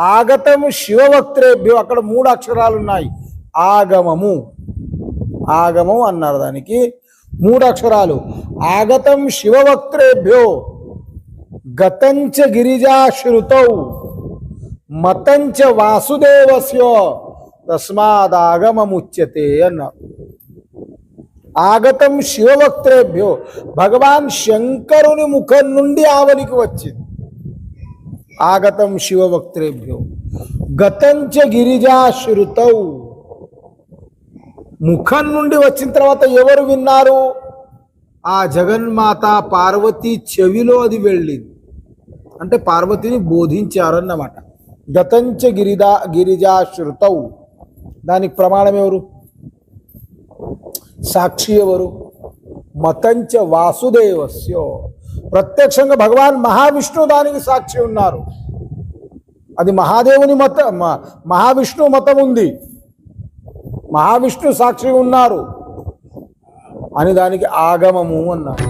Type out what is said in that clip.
ఆగతం శివవక్త్రేభ్యో, అక్కడ 3 అక్షరాలు ఉన్నాయి. ఆగమము, ఆగమం అన్నారు, దానికి 3 అక్షరాలు. ఆగతం శివవక్త్రేభ్యో గతంచ గిరిజాశ్రుతౌ మతంచ వాసుదేవస్య తస్మాదాగమముచ్యతే అన్నారు. ఆగతం శివవక్త్రేభ్యో, భగవాన్ శంకరుని ముఖం నుండి ఆవలికి వచ్చింది. ఆగతం శివవక్త్రేభ్యో గతంచ గిరిజాశ్రుతౌ, ముఖం నుండి వచ్చిన తర్వాత ఎవరు విన్నారు? ఆ జగన్మాత పార్వతీ చెవిలో అది వెళ్ళింది. అంటే పార్వతిని బోధించారన్నమాట. గతంచ గిరిజాశ్రుతౌ, దానికి ప్రమాణం ఎవరు? సాక్షి ఎవరు? మతంచ వాసుదేవస్యో, ప్రత్యక్షంగా భగవాన్ మహావిష్ణువు దానికి సాక్షి ఉన్నారు. అది మహాదేవుని మహావిష్ణువు మతం ఉంది, మహావిష్ణు సాక్షి ఉన్నారు అని దానికి ఆగమము అన్నారు.